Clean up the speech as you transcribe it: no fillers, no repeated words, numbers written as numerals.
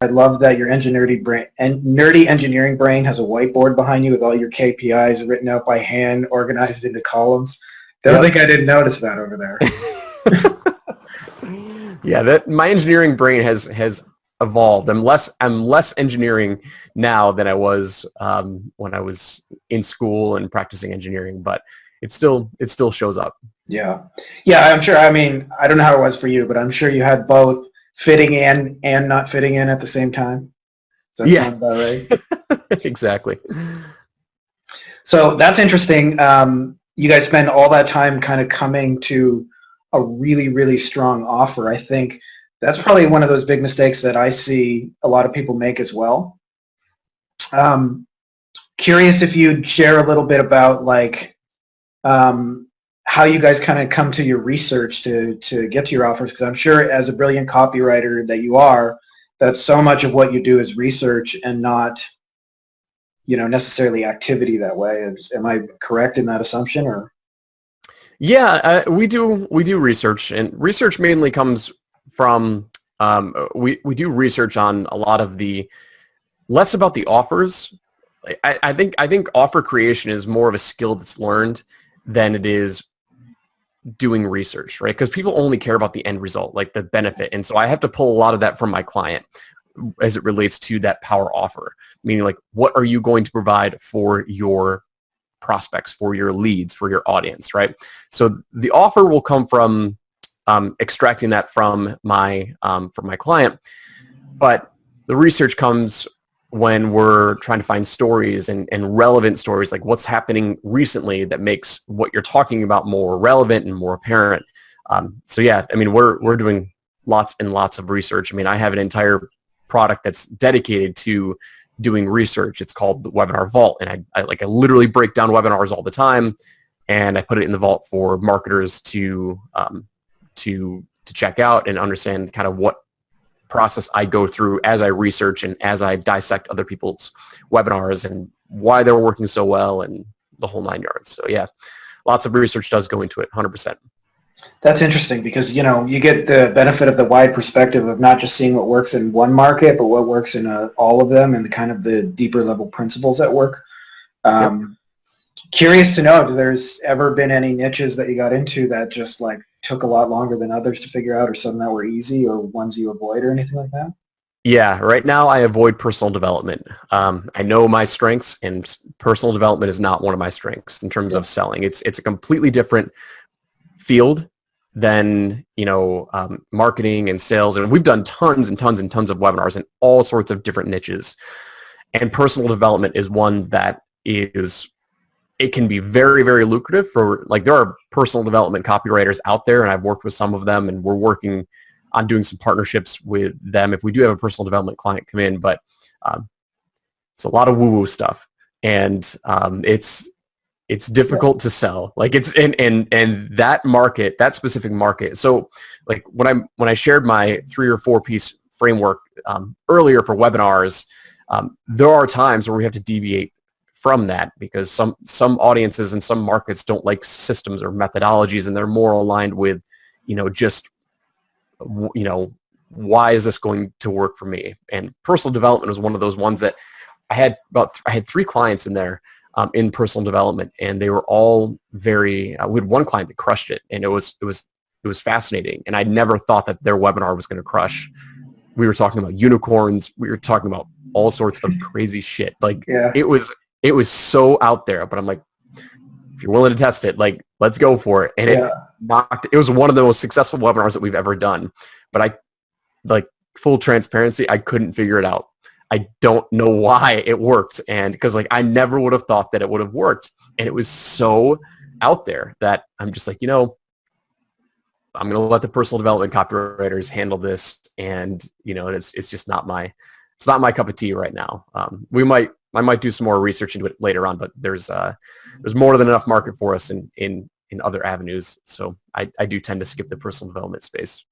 I love that your nerdy engineering brain has a whiteboard behind you with all your KPIs written out by hand, organized into columns. Don't think I didn't notice that over there. Yeah, my engineering brain has evolved. I'm less engineering now than I was when I was in school and practicing engineering, but it still shows up. Yeah, I'm sure. I mean, I don't know how it was for you, but I'm sure you had both fitting in and not fitting in at the same time. Does that sound about right? Exactly. So that's interesting. You guys spend all that time kind of coming to a really, really strong offer. I think that's probably one of those big mistakes that I see a lot of people make as well. Curious if you'd share a little bit about like how you guys kind of come to your research to get to your offers, because I'm sure as a brilliant copywriter that you are, that so much of what you do is research and not, necessarily activity that way. Am I correct in that assumption? Or yeah, we do research, and research mainly comes from we do research on a lot of the less about the offers. I think offer creation is more of a skill that's learned than it is doing research, right? Because people only care about the end result, like the benefit. And so I have to pull a lot of that from my client as it relates to that power offer, meaning like, what are you going to provide for your prospects, for your leads, for your audience, right? So the offer will come from extracting that from my client, but the research comes when we're trying to find stories and relevant stories, like what's happening recently that makes what you're talking about more relevant and more apparent. So yeah, I mean, we're doing lots and lots of research. I mean, I have an entire product that's dedicated to doing research. It's called the Webinar Vault, and I literally break down webinars all the time, and I put it in the vault for marketers to check out and understand kind of what process I go through as I research and as I dissect other people's webinars and why they're working so well and the whole 9 yards. So yeah, lots of research does go into it, 100%. That's interesting because, you get the benefit of the wide perspective of not just seeing what works in one market, but what works in all of them and kind of the deeper level principles at work. Curious to know if there's ever been any niches that you got into that just like took a lot longer than others to figure out, or some that were easy, or ones you avoid, or anything like that? Yeah, right now I avoid personal development. I know my strengths, and personal development is not one of my strengths in terms of selling. It's a completely different field than marketing and sales, and we've done tons and tons and tons of webinars in all sorts of different niches. And personal development is one that it can be very, very lucrative for, like, there are personal development copywriters out there, and I've worked with some of them, and we're working on doing some partnerships with them if we do have a personal development client come in, but it's a lot of woo-woo stuff, and it's difficult to sell. Like, it's and that market, that specific market. So like when I shared my 3 or 4 piece framework earlier for webinars, there are times where we have to deviate from that because some audiences and some markets don't like systems or methodologies, and they're more aligned with, why is this going to work for me? And personal development was one of those ones that I had 3 clients in there in personal development, and they were all very, we had one client that crushed it, and it was fascinating. And I never thought that their webinar was going to crush. We were talking about unicorns. We were talking about all sorts of crazy shit. Like, it was so out there, but I'm like, if you're willing to test it, like, let's go for it. And it was one of the most successful webinars that we've ever done. But full transparency, I couldn't figure it out. I don't know why it worked. And because I never would have thought that it would have worked. And it was so out there that I'm just like, I'm going to let the personal development copywriters handle this. And, it's just not my cup of tea right now. I might do some more research into it later on, but there's more than enough market for us in other avenues. So I do tend to skip the personal development space.